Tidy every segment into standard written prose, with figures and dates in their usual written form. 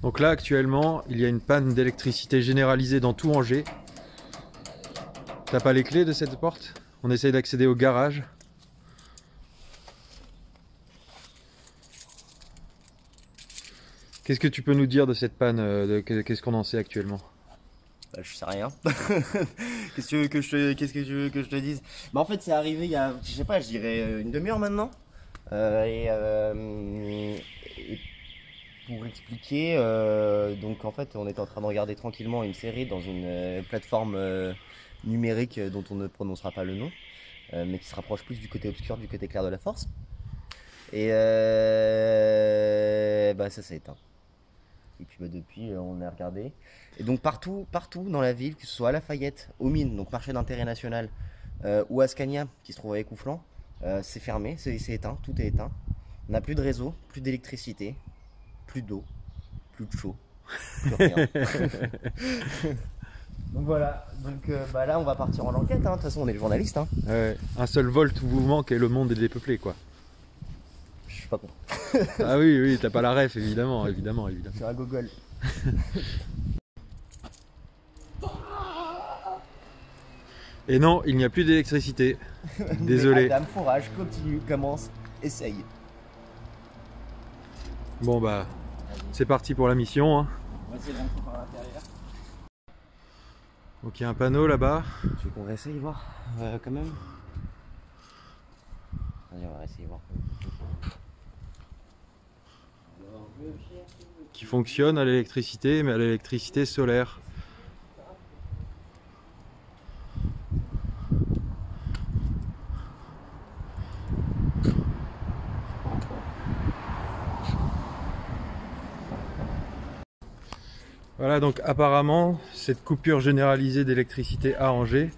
Donc là actuellement il y a une panne d'électricité généralisée dans tout Angers. T'as pas les clés de cette porte? On essaye d'accéder au garage. Qu'est-ce que tu peux nous dire de cette panne? Qu'est-ce qu'on en sait actuellement? Bah, je sais rien. Qu'est-ce que tu veux que je te dise? Bah en fait c'est arrivé il y a, je sais pas, je dirais une demi-heure maintenant. Et pour expliquer, donc en fait on était en train de regarder tranquillement une série dans une plateforme numérique dont on ne prononcera pas le nom, mais qui se rapproche plus du côté obscur, du côté clair de la force. Et bah ça s'est éteint. Et puis bah, depuis on a regardé. Et donc partout dans la ville, que ce soit à Lafayette, aux Mines, donc marché d'intérêt national, ou à Scania, qui se trouve à Écouflant, c'est fermé, c'est éteint, tout est éteint. On n'a plus de réseau, plus d'électricité, plus d'eau, plus de chaud, plus rien. Donc voilà, donc bah là on va partir en enquête, hein. De toute façon on est le journaliste. Hein. Ouais, un seul volt vous manque et le monde est dépeuplé quoi. Je suis pas con. Ah oui, oui, t'as pas la ref évidemment. C'est un gogol. Et non, il n'y a plus d'électricité. Désolé. Adam, fourrage, continue, commence, essaye. Bon bah, c'est parti pour la mission. Hein. On va essayer de rentrer par l'intérieur. Donc il y a un panneau là-bas. Tu veux qu'on réessaye voir quand même? Allez, on va essayer voir. Qui fonctionne à l'électricité, mais à l'électricité solaire. Voilà, donc apparemment cette coupure généralisée d'électricité à Angers,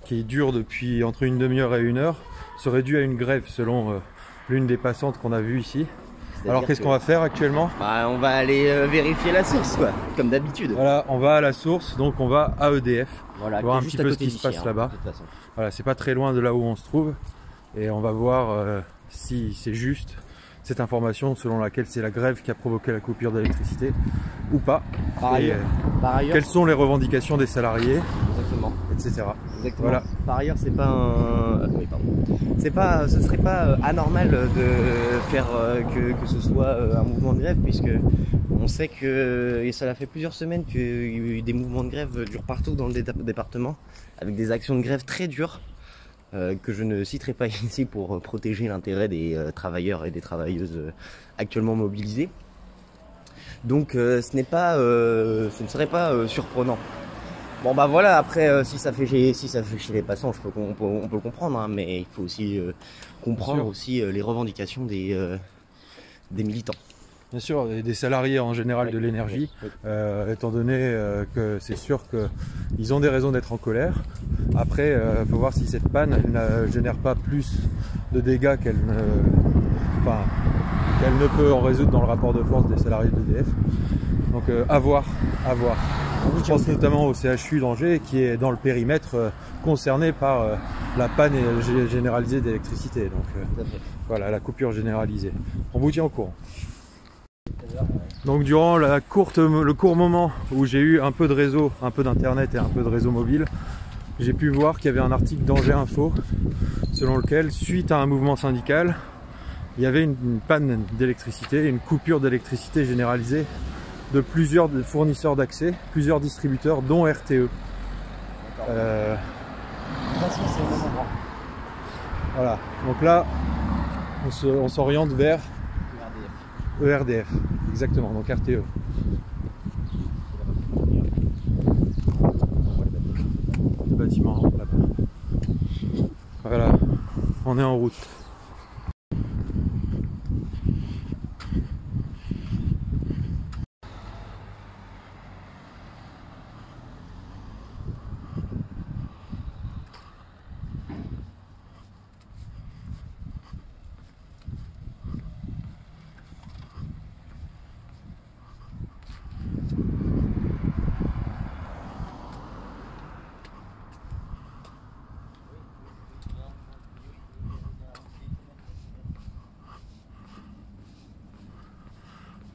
qui dure depuis entre une demi-heure et une heure, serait due à une grève selon l'une des passantes qu'on a vues ici. Alors qu'est-ce qu'on va faire actuellement? Bah, on va aller vérifier la source quoi, comme d'habitude. Voilà, on va à la source, donc on va à EDF, Voilà, voir un petit peu ce qui se passe là-bas. Voilà, c'est pas très loin de là où on se trouve, et on va voir si c'est juste cette information selon laquelle c'est la grève qui a provoqué la coupure d'électricité ou pas. Par ailleurs, quelles sont les revendications des salariés, exactement, etc. Exactement. Voilà. Par ailleurs, c'est pas un... oui, pardon. Ce serait pas anormal de faire que ce soit un mouvement de grève, puisque on sait que, et ça fait plusieurs semaines qu'il y a eu des mouvements de grève durent partout dans le département, avec des actions de grève très dures. Que je ne citerai pas ici pour protéger l'intérêt des travailleurs et des travailleuses actuellement mobilisés. Donc ce ne serait pas surprenant. Bon bah voilà, après si ça fait chez les passants, on peut le comprendre, hein, mais il faut aussi comprendre aussi les revendications des militants. Bien sûr, et des salariés en général de l'énergie, étant donné que c'est sûr qu'ils ont des raisons d'être en colère. Après, il faut voir si cette panne elle ne génère pas plus de dégâts qu'elle ne peut en résoudre dans le rapport de force des salariés d'EDF. Donc à voir. Je pense notamment au CHU d'Angers qui est dans le périmètre concerné par la panne généralisée d'électricité. Donc voilà, la coupure généralisée. On vous tient au courant. Donc durant le court moment où j'ai eu un peu de réseau, un peu d'internet et un peu de réseau mobile, j'ai pu voir qu'il y avait un article d'Angers Info selon lequel, suite à un mouvement syndical, il y avait une panne d'électricité, une coupure d'électricité généralisée de plusieurs fournisseurs d'accès, plusieurs distributeurs, dont RTE. Voilà, donc là, on s'oriente vers ERDF, exactement, donc RTE. Le bâtiment là-bas. Voilà, on est en route.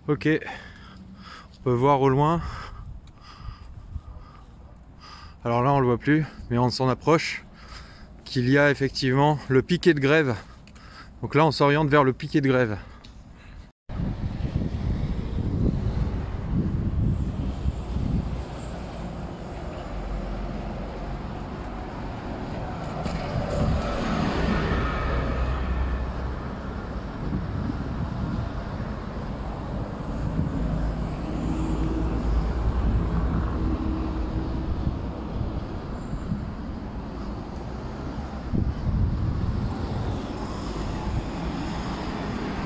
Ok, peut voir au loin. Alors là on le voit plus, mais on s'en approche, qu'il y a effectivement le piquet de grève. Donc là on s'oriente vers le piquet de grève.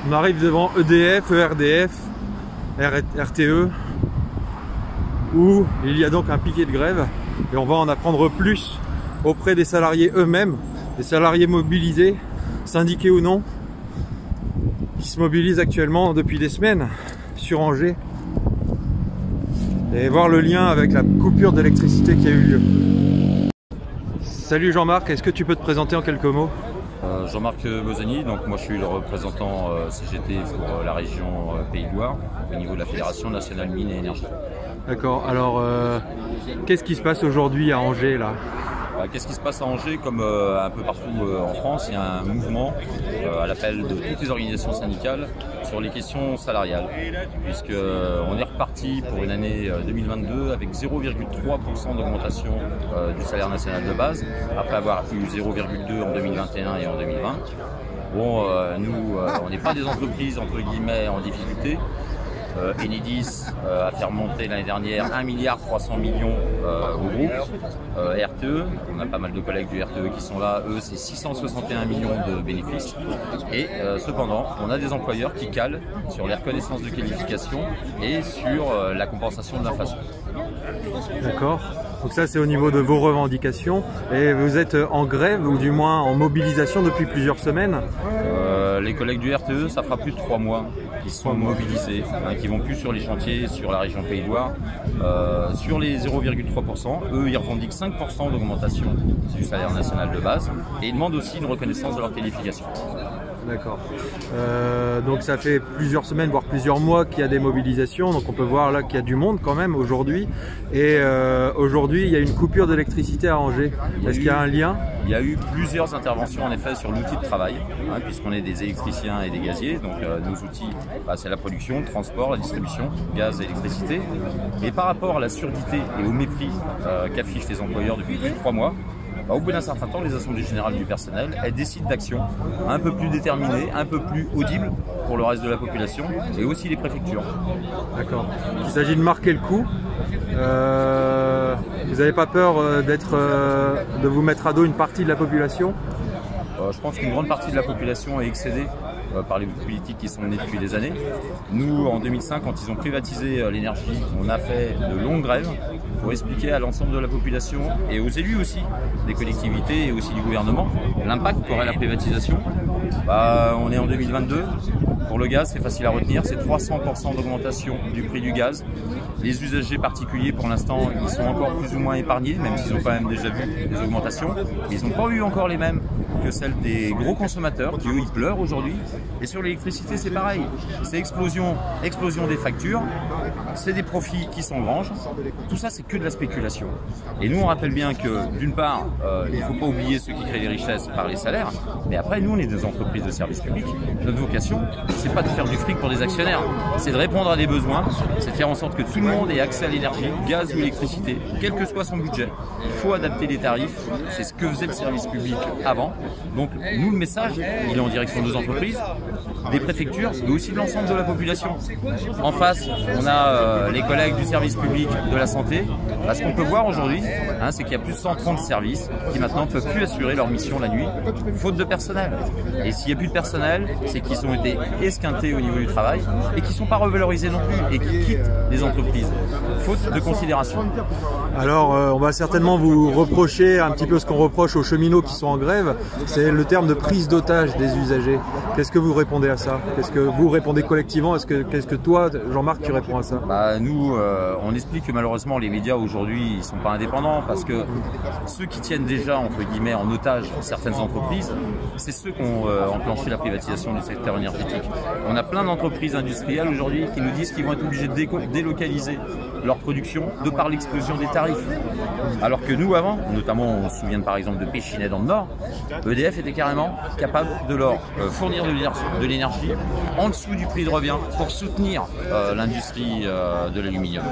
On arrive devant EDF, ERDF, RTE, où il y a donc un piquet de grève et on va en apprendre plus auprès des salariés eux-mêmes, des salariés mobilisés, syndiqués ou non, qui se mobilisent actuellement depuis des semaines sur Angers, et voir le lien avec la coupure d'électricité qui a eu lieu. Salut Jean-Marc, est-ce que tu peux te présenter en quelques mots ? Jean-Marc Bozani, donc moi je suis le représentant CGT pour la région Pays de Loire au niveau de la Fédération nationale mines et énergie. D'accord, alors qu'est-ce qui se passe aujourd'hui à Angers là ? Qu'est-ce qui se passe à Angers? Comme un peu partout en France, il y a un mouvement à l'appel de toutes les organisations syndicales sur les questions salariales, puisqu'on est reparti pour une année 2022 avec 0,3% d'augmentation du salaire national de base, après avoir eu 0,2% en 2021 et en 2020. Bon, nous, on n'est pas des entreprises entre guillemets en difficulté. Enedis a fait remonter l'année dernière 1,3 milliard au groupe. RTE, on a pas mal de collègues du RTE qui sont là, eux c'est 661 millions de bénéfices. Et cependant, on a des employeurs qui calent sur les reconnaissances de qualification et sur la compensation de l'inflation. D'accord. Donc ça c'est au niveau de vos revendications. Et vous êtes en grève ou du moins en mobilisation depuis plusieurs semaines? Les collègues du RTE, ça fera plus de 3 mois qu'ils sont mobilisés, qui vont plus sur les chantiers, sur la région Pays de Loire. Sur les 0,3%, eux ils revendiquent 5% d'augmentation du salaire national de base et ils demandent aussi une reconnaissance de leur qualification. D'accord. Donc ça fait plusieurs semaines, voire plusieurs mois qu'il y a des mobilisations. Donc on peut voir là qu'il y a du monde quand même aujourd'hui. Et aujourd'hui, il y a une coupure d'électricité à Angers. Est-ce qu'il y a un lien? Il y a eu plusieurs interventions en effet sur l'outil de travail, puisqu'on est des électriciens et des gaziers. Donc nos outils, c'est la production, le transport, la distribution, gaz et électricité. Et par rapport à la surdité et au mépris qu'affichent les employeurs depuis plus de 3 mois, au bout d'un certain temps, les assemblées générales du personnel, elles décident d'actions un peu plus déterminées, un peu plus audibles pour le reste de la population et aussi les préfectures. D'accord. Il s'agit de marquer le coup. Vous n'avez pas peur de vous mettre à dos une partie de la population? Je pense qu'une grande partie de la population est excédée par les politiques qui sont menées depuis des années. Nous, en 2005, quand ils ont privatisé l'énergie, on a fait de longues grèves pour expliquer à l'ensemble de la population et aux élus aussi, des collectivités et aussi du gouvernement, l'impact qu'aurait la privatisation. On est en 2022, pour le gaz c'est facile à retenir, c'est 300% d'augmentation du prix du gaz. Les usagers particuliers pour l'instant ils sont encore plus ou moins épargnés, même s'ils ont quand même déjà vu des augmentations, mais ils n'ont pas eu encore les mêmes que celles des gros consommateurs qui eux ils pleurent aujourd'hui. Et sur l'électricité c'est pareil, c'est explosion des factures, c'est des profits qui s'engrangent, tout ça c'est que de la spéculation. Et nous on rappelle bien que d'une part il ne faut pas oublier ceux qui créent les richesses par les salaires, mais après nous on est des entreprises de services publics, notre vocation c'est pas de faire du fric pour des actionnaires, c'est de répondre à des besoins, c'est de faire en sorte que tout le monde ait accès à l'énergie, gaz ou électricité, quel que soit son budget. Il faut adapter les tarifs, c'est ce que faisait le service public avant. Donc nous le message il est en direction de nos entreprises, des préfectures mais aussi de l'ensemble de la population. En face on a les collègues du service public de la santé. Ce qu'on peut voir aujourd'hui c'est qu'il y a plus de 130 services qui maintenant ne peuvent plus assurer leur mission la nuit faute de personnel. Et s'il n'y a plus de personnel, c'est qu'ils ont été esquintés au niveau du travail et qui ne sont pas revalorisés non plus et qui quittent les entreprises faute de considération. Alors on va certainement vous reprocher un petit peu ce qu'on reproche aux cheminots qui sont en grève, c'est le terme de prise d'otage des usagers. Qu'est-ce que vous répondez à ça? Qu'est-ce que vous répondez collectivement? Qu'est-ce que toi, Jean-Marc, tu réponds à ça? Bah, nous, on explique que malheureusement les médias aujourd'hui ils sont pas indépendants parce que ceux qui tiennent déjà entre guillemets en otage certaines entreprises, c'est ceux qui ont enclenché la privatisation du secteur énergétique. On a plein d'entreprises industrielles aujourd'hui qui nous disent qu'ils vont être obligés de délocaliser leur production de par l'explosion des tarifs. Alors que nous avant, notamment on se souvient par exemple de Péchinet dans le Nord, EDF était carrément capable de leur fournir de l'énergie en dessous du prix de revient pour soutenir l'industrie de l'aluminium.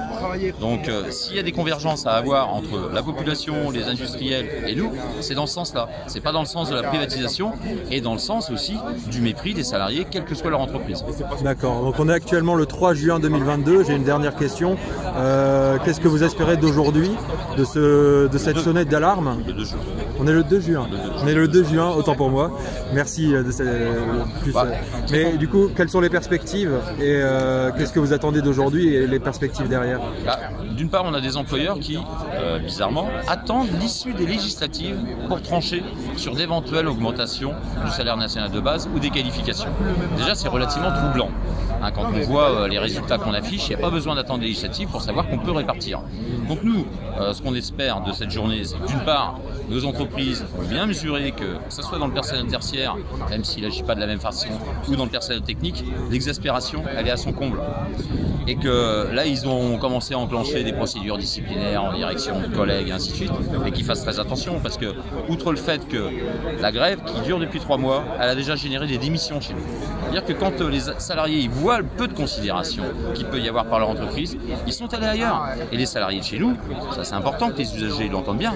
Donc s'il y a des convergences à avoir entre la population, les industriels et nous, c'est dans ce sens-là. C'est pas dans le sens de la privatisation et dans le sens aussi du mépris des salariés, quelle que soit leur entreprise. D'accord, donc on est actuellement le 3 juin 2022, j'ai une dernière question. Qu'est-ce que vous espérez d'aujourd'hui, de cette sonnette d'alarme? Le 2 juin. On est le 2 juin. On est le 2 juin, autant pour moi. Merci mais du coup, quelles sont les perspectives et qu'est-ce que vous attendez d'aujourd'hui et les perspectives derrière? D'une part, on a des employeurs qui, bizarrement, attendent l'issue des législatives pour trancher sur d'éventuelles augmentations du salaire national de base ou des qualifications. Déjà, c'est relativement troublant. Quand on voit les résultats qu'on affiche, il n'y a pas besoin d'attendre les législatives pour savoir qu'on peut répartir. Donc nous, ce qu'on espère de cette journée, c'est que d'une part, nos entreprises ont bien mesuré que ce soit dans le personnel tertiaire, même s'il n'agit pas de la même façon, ou dans le personnel technique, l'exaspération, elle est à son comble. Et que là, ils ont commencé à enclencher des procédures disciplinaires en direction de collègues et ainsi de suite, et qu'ils fassent très attention, parce que, outre le fait que la grève, qui dure depuis 3 mois, elle a déjà généré des démissions chez nous. C'est-à-dire que quand les salariés ils voient le peu de considération qu'il peut y avoir par leur entreprise, ils sont allés ailleurs. Et les salariés de chez nous, ça c'est important que les usagers l'entendent bien,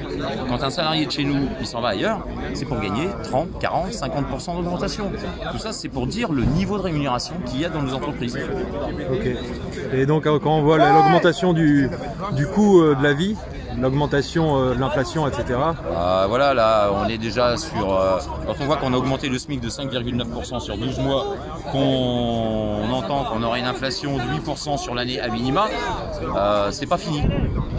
quand un salarié de chez nous, il s'en va ailleurs, c'est pour gagner 30, 40, 50% d'augmentation. Tout ça, c'est pour dire le niveau de rémunération qu'il y a dans nos entreprises. Ok. Et donc, quand on voit l'augmentation du coût de la vie, l'augmentation de l'inflation, etc. Voilà, là, on est déjà sur... quand on voit qu'on a augmenté le SMIC de 5,9% sur 12 mois, qu'on entend qu'on aurait une inflation de 8% sur l'année à minima, c'est pas fini.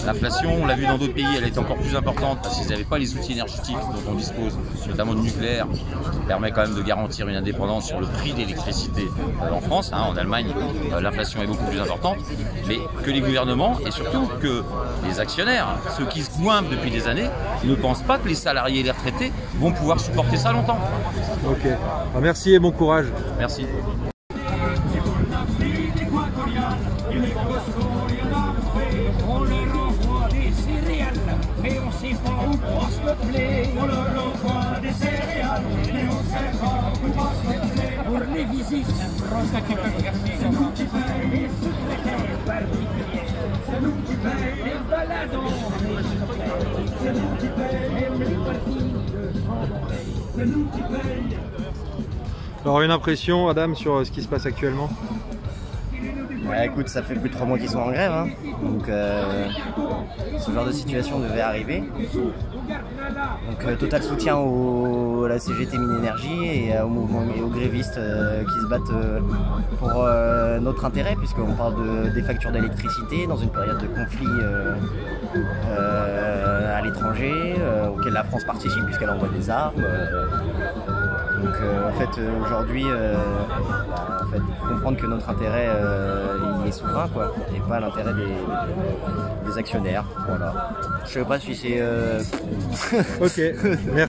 L'inflation, on l'a vu dans d'autres pays, elle est encore plus importante parce qu'ils n'avaient pas les outils énergétiques dont on dispose, notamment de nucléaire, qui permet quand même de garantir une indépendance sur le prix de l'électricité en France. En Allemagne, l'inflation est beaucoup plus importante, mais que les gouvernements et surtout que les actionnaires, ceux qui se goinfrent depuis des années, ne pensent pas que les salariés et les retraités vont pouvoir supporter ça longtemps. Ok, merci et bon courage. Merci. Mais on sait pas où on se plaît. On leur envoie des céréales, mais on sait pas où on se plaît. Pour les visites, c'est nous qui payons les secrétaires particuliers. C'est nous qui payons les baladons. C'est nous qui payons les parties de Vendée. C'est nous qui payons. Alors une impression, Adam, sur ce qui se passe actuellement? Ouais, écoute, ça fait plus de 3 mois qu'ils sont en grève, hein. Donc ce genre de situation devait arriver. Donc total soutien à la CGT Mines Énergie et au mouvement et aux grévistes qui se battent pour notre intérêt, puisqu'on parle des factures d'électricité dans une période de conflit à l'étranger, auquel la France participe puisqu'elle envoie des armes. Donc en fait aujourd'hui il faut comprendre que notre intérêt il est souverain, quoi, et pas l'intérêt des actionnaires. Voilà. Je sais pas si c'est Ok, merci.